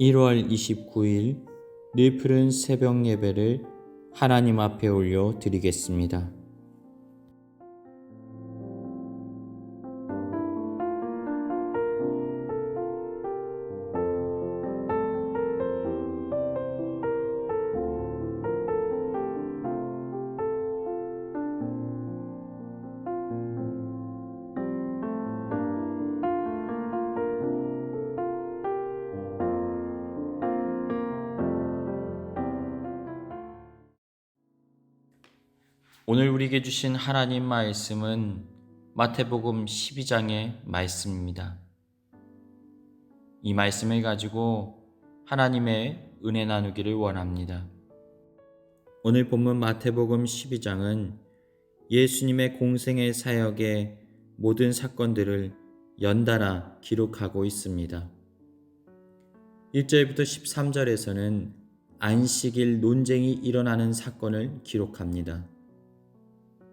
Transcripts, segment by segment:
1월 29일 늘 푸른 새벽 예배를 하나님 앞에 올려 드리겠습니다. 오늘 우리에게 주신 하나님 말씀은 마태복음 12장의 말씀입니다. 이 말씀을 가지고 하나님의 은혜 나누기를 원합니다. 오늘 본문 마태복음 12장은 예수님의 공생의 사역의 모든 사건들을 연달아 기록하고 있습니다. 1절부터 13절에서는 안식일 논쟁이 일어나는 사건을 기록합니다.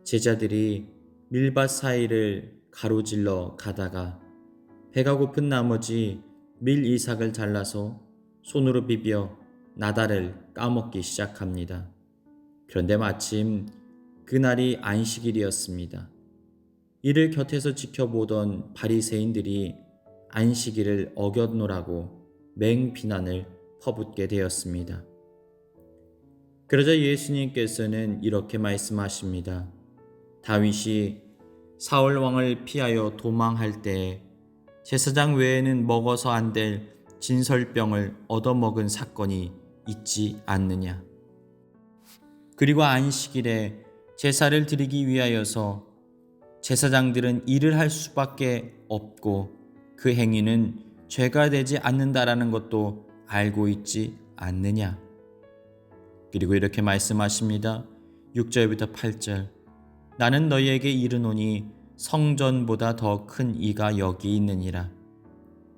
제자들이 밀밭 사이를 가로질러 가다가 배가 고픈 나머지 밀 이삭을 잘라서 손으로 비벼 나달을 까먹기 시작합니다. 그런데 마침 그날이 안식일이었습니다. 이를 곁에서 지켜보던 바리새인들이 안식일을 어겼노라고 맹비난을 퍼붓게 되었습니다. 그러자 예수님께서는 이렇게 말씀하십니다. 다윗이 사울 왕을 피하여 도망할 때에 제사장 외에는 먹어서 안 될 진설병을 얻어먹은 사건이 있지 않느냐. 그리고 안식일에 제사를 드리기 위하여서 제사장들은 일을 할 수밖에 없고 그 행위는 죄가 되지 않는다라는 것도 알고 있지 않느냐. 그리고 이렇게 말씀하십니다. 6절부터 8절 나는 너희에게 이르노니 성전보다 더 큰 이가 여기 있느니라.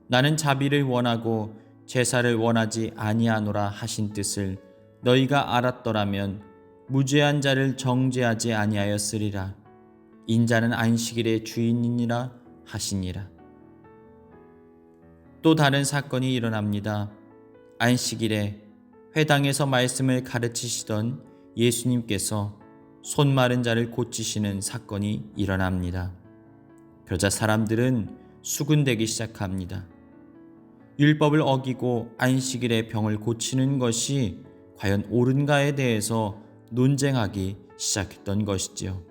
나는 자비를 원하고 제사를 원하지 아니하노라 하신 뜻을 너희가 알았더라면 무죄한 자를 정죄하지 아니하였으리라. 인자는 안식일의 주인이니라 하시니라. 또 다른 사건이 일어납니다. 안식일에 회당에서 말씀을 가르치시던 예수님께서 손 마른 자를 고치시는 사건이 일어납니다. 그러자 사람들은 수군대기 시작합니다. 율법을 어기고 안식일에 병을 고치는 것이 과연 옳은가에 대해서 논쟁하기 시작했던 것이지요.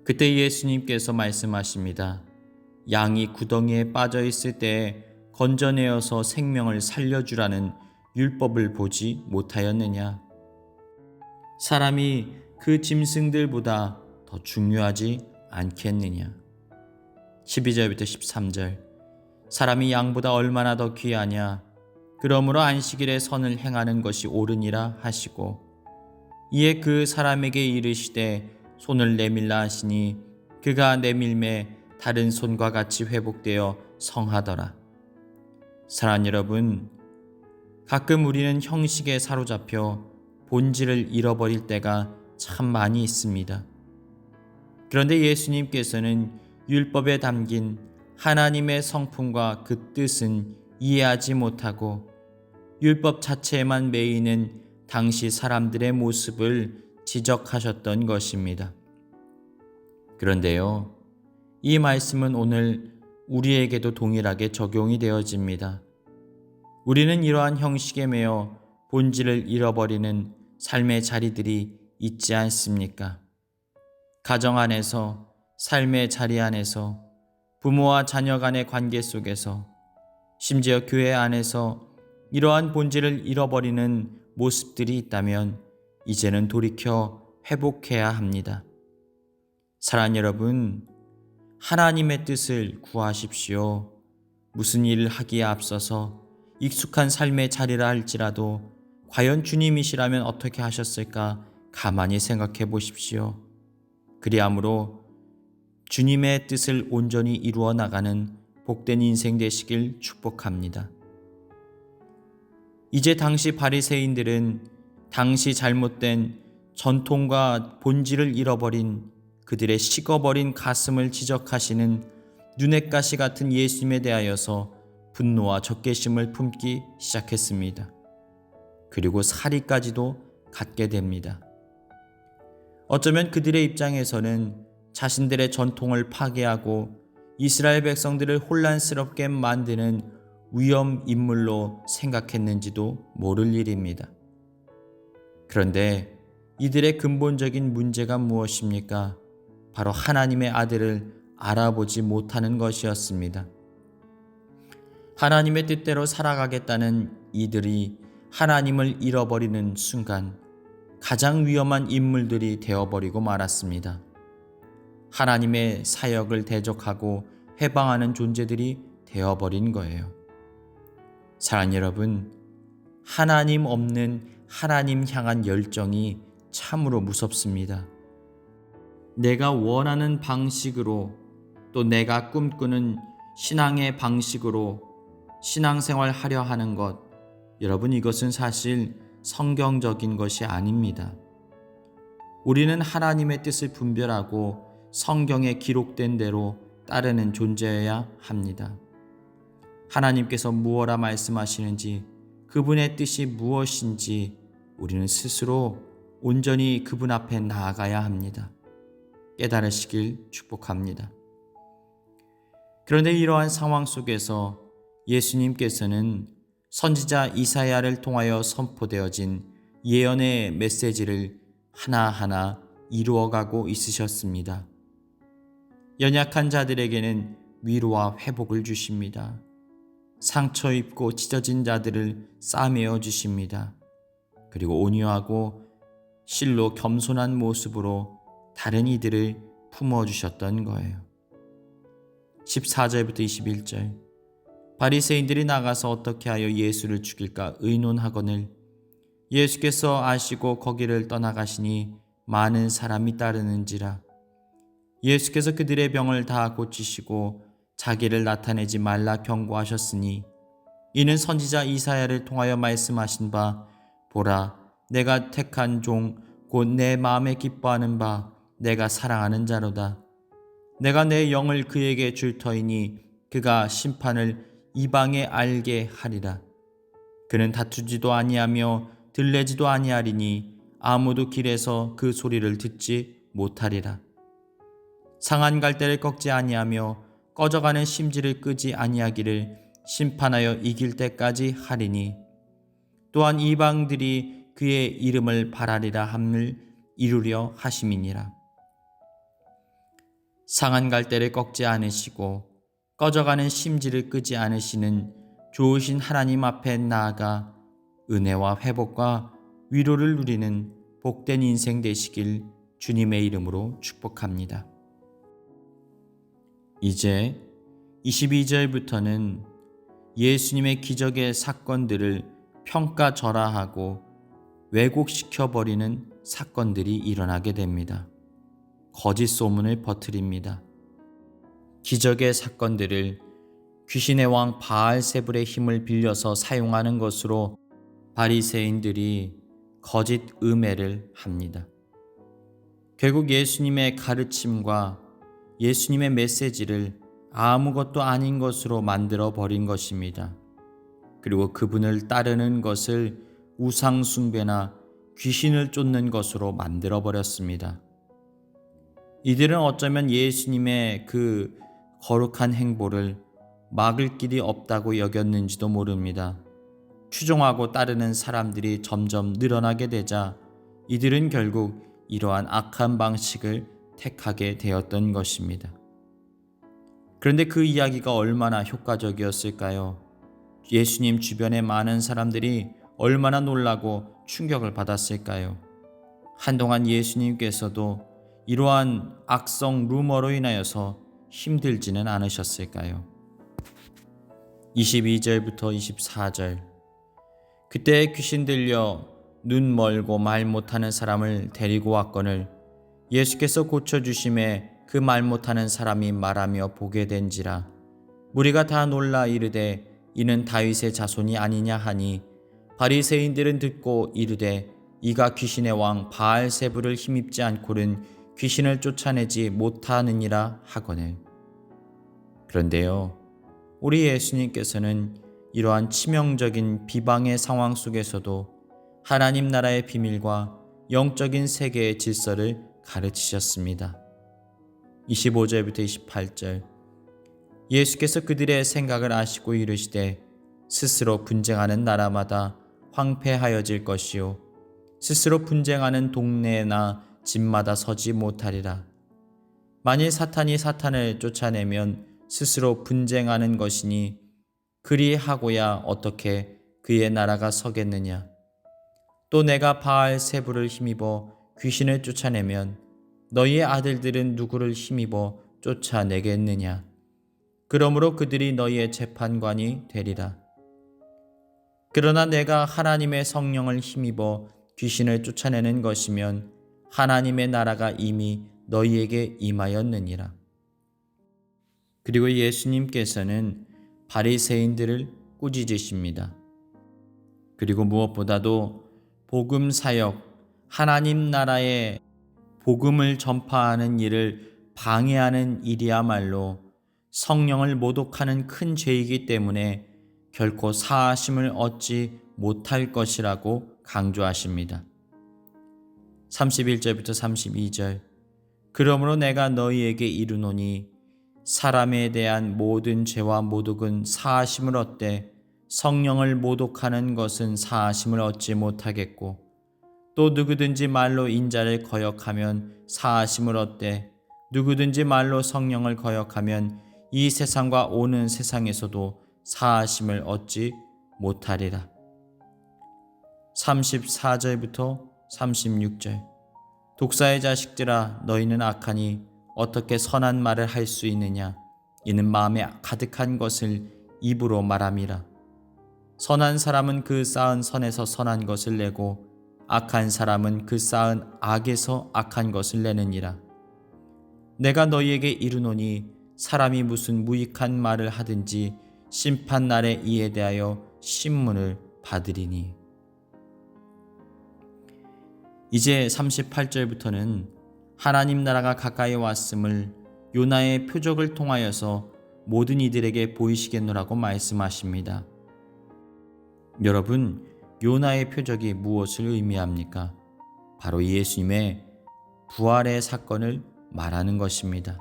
그때 예수님께서 말씀하십니다. 양이 구덩이에 빠져 있을 때에 건져내어서 생명을 살려주라는 율법을 보지 못하였느냐. 사람이 그 짐승들보다 더 중요하지 않겠느냐. 12절부터 13절 사람이 양보다 얼마나 더 귀하냐. 그러므로 안식일에 선을 행하는 것이 옳으니라 하시고 이에 그 사람에게 이르시되 손을 내밀라 하시니 그가 내밀매 다른 손과 같이 회복되어 성하더라. 사랑하는 여러분, 가끔 우리는 형식에 사로잡혀 본질을 잃어버릴 때가 참 많이 있습니다. 그런데 예수님께서는 율법에 담긴 하나님의 성품과 그 뜻은 이해하지 못하고 율법 자체에만 매이는 당시 사람들의 모습을 지적하셨던 것입니다. 그런데요, 이 말씀은 오늘 우리에게도 동일하게 적용이 되어집니다. 우리는 이러한 형식에 매여 본질을 잃어버리는 삶의 자리들이 있지 않습니까? 가정 안에서, 삶의 자리 안에서, 부모와 자녀 간의 관계 속에서, 심지어 교회 안에서 이러한 본질을 잃어버리는 모습들이 있다면 이제는 돌이켜 회복해야 합니다. 사랑하는 여러분, 하나님의 뜻을 구하십시오. 무슨 일을 하기에 앞서서 익숙한 삶의 자리라 할지라도 과연 주님이시라면 어떻게 하셨을까 가만히 생각해 보십시오. 그리함으로 주님의 뜻을 온전히 이루어 나가는 복된 인생 되시길 축복합니다. 이제 당시 바리새인들은 당시 잘못된 전통과 본질을 잃어버린 그들의 식어버린 가슴을 지적하시는 눈엣가시 같은 예수님에 대하여서 분노와 적개심을 품기 시작했습니다. 그리고 살인까지도 갖게 됩니다. 어쩌면 그들의 입장에서는 자신들의 전통을 파괴하고 이스라엘 백성들을 혼란스럽게 만드는 위험 인물로 생각했는지도 모를 일입니다. 그런데 이들의 근본적인 문제가 무엇입니까? 바로 하나님의 아들을 알아보지 못하는 것이었습니다. 하나님의 뜻대로 살아가겠다는 이들이 하나님을 잃어버리는 순간 가장 위험한 인물들이 되어버리고 말았습니다. 하나님의 사역을 대적하고 해방하는 존재들이 되어버린 거예요. 사랑하는 여러분, 하나님 없는 하나님 향한 열정이 참으로 무섭습니다. 내가 원하는 방식으로 또 내가 꿈꾸는 신앙의 방식으로 신앙생활 하려 하는 것, 여러분 이것은 사실 성경적인 것이 아닙니다. 우리는 하나님의 뜻을 분별하고 성경에 기록된 대로 따르는 존재여야 합니다. 하나님께서 무엇라 말씀하시는지, 그분의 뜻이 무엇인지 우리는 스스로 온전히 그분 앞에 나아가야 합니다. 깨달으시길 축복합니다. 그런데 이러한 상황 속에서 예수님께서는 선지자 이사야를 통하여 선포되어진 예언의 메시지를 하나하나 이루어가고 있으셨습니다. 연약한 자들에게는 위로와 회복을 주십니다. 상처 입고 찢어진 자들을 싸매어 주십니다. 그리고 온유하고 실로 겸손한 모습으로 다른 이들을 품어주셨던 거예요. 14절부터 21절. 바리새인들이 나가서 어떻게 하여 예수를 죽일까 의논하거늘 예수께서 아시고 거기를 떠나가시니 많은 사람이 따르는지라. 예수께서 그들의 병을 다 고치시고 자기를 나타내지 말라 경고하셨으니 이는 선지자 이사야를 통하여 말씀하신 바 보라 내가 택한 종 곧 내 마음에 기뻐하는 바 내가 사랑하는 자로다. 내가 내 영을 그에게 줄 터이니 그가 심판을 이방에 알게 하리라. 그는 다투지도 아니하며 들레지도 아니하리니 아무도 길에서 그 소리를 듣지 못하리라. 상한 갈대를 꺾지 아니하며 꺼져가는 심지를 끄지 아니하기를 심판하여 이길 때까지 하리니 또한 이방들이 그의 이름을 바라리라 함을 이루려 하심이니라. 상한 갈대를 꺾지 않으시고 꺼져가는 심지를 끄지 않으시는 좋으신 하나님 앞에 나아가 은혜와 회복과 위로를 누리는 복된 인생 되시길 주님의 이름으로 축복합니다. 이제 22절부터는 예수님의 기적의 사건들을 평가절하하고 왜곡시켜버리는 사건들이 일어나게 됩니다. 거짓 소문을 퍼뜨립니다. 기적의 사건들을 귀신의 왕 바알세불의 힘을 빌려서 사용하는 것으로 바리새인들이 거짓 음해를 합니다. 결국 예수님의 가르침과 예수님의 메시지를 아무것도 아닌 것으로 만들어 버린 것입니다. 그리고 그분을 따르는 것을 우상 숭배나 귀신을 쫓는 것으로 만들어 버렸습니다. 이들은 어쩌면 예수님의 그 거룩한 행보를 막을 길이 없다고 여겼는지도 모릅니다. 추종하고 따르는 사람들이 점점 늘어나게 되자 이들은 결국 이러한 악한 방식을 택하게 되었던 것입니다. 그런데 그 이야기가 얼마나 효과적이었을까요? 예수님 주변의 많은 사람들이 얼마나 놀라고 충격을 받았을까요? 한동안 예수님께서도 이러한 악성 루머로 인하여서 힘들지는 않으셨을까요? 22절부터 24절. 그때 귀신 들려 눈 멀고 말 못하는 사람을 데리고 왔거늘 예수께서 고쳐주심에 그 말 못하는 사람이 말하며 보게 된지라. 무리가 다 놀라 이르되 이는 다윗의 자손이 아니냐 하니 바리새인들은 듣고 이르되 이가 귀신의 왕 바알세불을 힘입지 않고는 귀신을 쫓아내지 못하느니라 하거늘. 그런데요, 우리 예수님께서는 이러한 치명적인 비방의 상황 속에서도 하나님 나라의 비밀과 영적인 세계의 질서를 가르치셨습니다. 25절부터 28절 예수께서 그들의 생각을 아시고 이르시되 스스로 분쟁하는 나라마다 황폐하여질 것이요 스스로 분쟁하는 동네나 집마다 서지 못하리라. 만일 사탄이 사탄을 쫓아내면 스스로 분쟁하는 것이니 그리하고야 어떻게 그의 나라가 서겠느냐. 또 내가 바알세불을 힘입어 귀신을 쫓아내면 너희의 아들들은 누구를 힘입어 쫓아내겠느냐. 그러므로 그들이 너희의 재판관이 되리라. 그러나 내가 하나님의 성령을 힘입어 귀신을 쫓아내는 것이면 하나님의 나라가 이미 너희에게 임하였느니라. 그리고 예수님께서는 바리새인들을 꾸짖으십니다. 그리고 무엇보다도 복음 사역, 하나님 나라의 복음을 전파하는 일을 방해하는 일이야말로 성령을 모독하는 큰 죄이기 때문에 결코 사하심을 얻지 못할 것이라고 강조하십니다. 31절부터 32절 그러므로 내가 너희에게 이르노니 사람에 대한 모든 죄와 모독은 사하심을 얻되 성령을 모독하는 것은 사하심을 얻지 못하겠고 또 누구든지 말로 인자를 거역하면 사하심을 얻되 누구든지 말로 성령을 거역하면 이 세상과 오는 세상에서도 사하심을 얻지 못하리라. 34절부터 36절 독사의 자식들아 너희는 악하니 어떻게 선한 말을 할 수 있느냐. 이는 마음에 가득한 것을 입으로 말함이라. 선한 사람은 그 쌓은 선에서 선한 것을 내고 악한 사람은 그 쌓은 악에서 악한 것을 내느니라. 내가 너희에게 이르노니 사람이 무슨 무익한 말을 하든지 심판날에 이에 대하여 신문을 받으리니. 이제 38절부터는 하나님 나라가 가까이 왔음을 요나의 표적을 통하여서 모든 이들에게 보이시겠노라고 말씀하십니다. 여러분, 요나의 표적이 무엇을 의미합니까? 바로 예수님의 부활의 사건을 말하는 것입니다.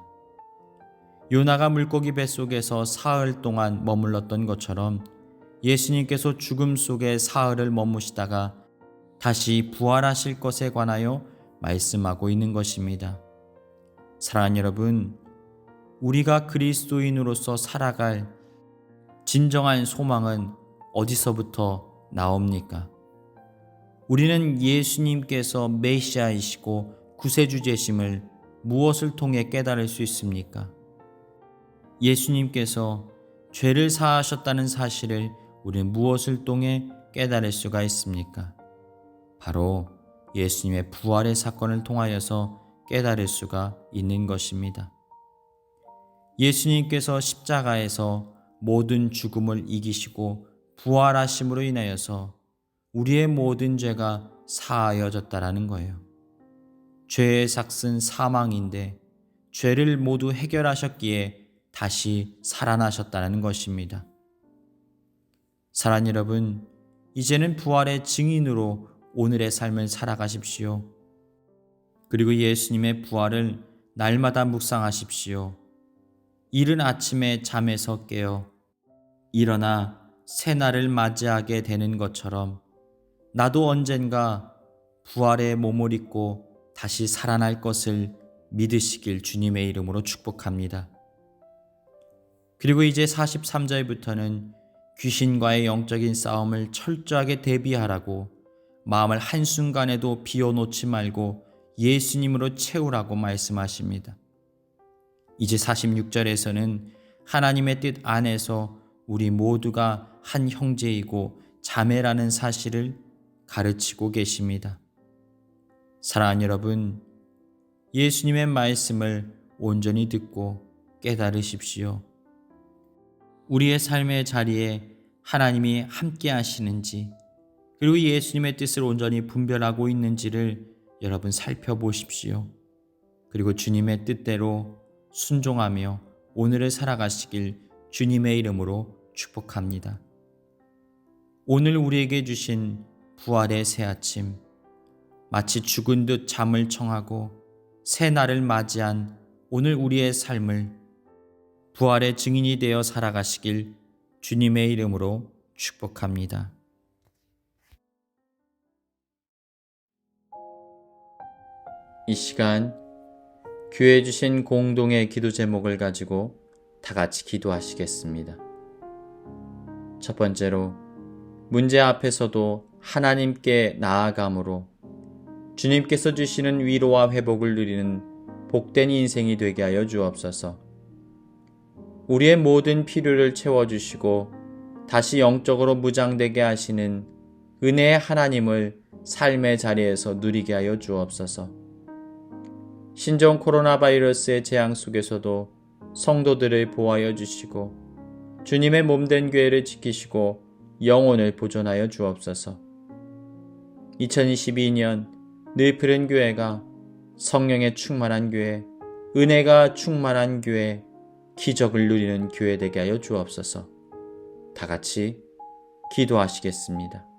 요나가 물고기 뱃속에서 사흘 동안 머물렀던 것처럼 예수님께서 죽음 속에 사흘을 머무시다가 다시 부활하실 것에 관하여 말씀하고 있는 것입니다. 사랑하는 여러분, 우리가 그리스도인으로서 살아갈 진정한 소망은 어디서부터 나옵니까? 우리는 예수님께서 메시아이시고 구세주제심을 무엇을 통해 깨달을 수 있습니까? 예수님께서 죄를 사하셨다는 사실을 우리는 무엇을 통해 깨달을 수가 있습니까? 바로 예수님의 부활의 사건을 통하여서 깨달을 수가 있는 것입니다. 예수님께서 십자가에서 모든 죽음을 이기시고 부활하심으로 인하여서 우리의 모든 죄가 사하여졌다라는 거예요. 죄의 삭은 사망인데 죄를 모두 해결하셨기에 다시 살아나셨다는 것입니다. 사랑하는 여러분, 이제는 부활의 증인으로 오늘의 삶을 살아가십시오. 그리고 예수님의 부활을 날마다 묵상하십시오. 이른 아침에 잠에서 깨어 일어나 새날을 맞이하게 되는 것처럼 나도 언젠가 부활의 몸을 입고 다시 살아날 것을 믿으시길 주님의 이름으로 축복합니다. 그리고 이제 43절부터는 귀신과의 영적인 싸움을 철저하게 대비하라고 마음을 한순간에도 비워놓지 말고 예수님으로 채우라고 말씀하십니다. 이제 46절에서는 하나님의 뜻 안에서 우리 모두가 한 형제이고 자매라는 사실을 가르치고 계십니다. 사랑하는 여러분, 예수님의 말씀을 온전히 듣고 깨달으십시오. 우리의 삶의 자리에 하나님이 함께 하시는지, 그리고 예수님의 뜻을 온전히 분별하고 있는지를 여러분 살펴보십시오. 그리고 주님의 뜻대로 순종하며 오늘을 살아가시길 주님의 이름으로 축복합니다. 오늘 우리에게 주신 부활의 새 아침, 마치 죽은 듯 잠을 청하고 새 날을 맞이한 오늘 우리의 삶을 부활의 증인이 되어 살아가시길 주님의 이름으로 축복합니다. 이 시간 교회에 주신 공동의 기도 제목을 가지고 다 같이 기도하시겠습니다. 첫 번째로 문제 앞에서도 하나님께 나아감으로 주님께서 주시는 위로와 회복을 누리는 복된 인생이 되게 하여 주옵소서. 우리의 모든 필요를 채워주시고 다시 영적으로 무장되게 하시는 은혜의 하나님을 삶의 자리에서 누리게 하여 주옵소서. 신종 코로나 바이러스의 재앙 속에서도 성도들을 보호하여 주시고 주님의 몸된 교회를 지키시고 영혼을 보존하여 주옵소서. 2022년 늘푸른 교회가 성령에 충만한 교회, 은혜가 충만한 교회, 기적을 누리는 교회 되게 하여 주옵소서. 다 같이 기도하시겠습니다.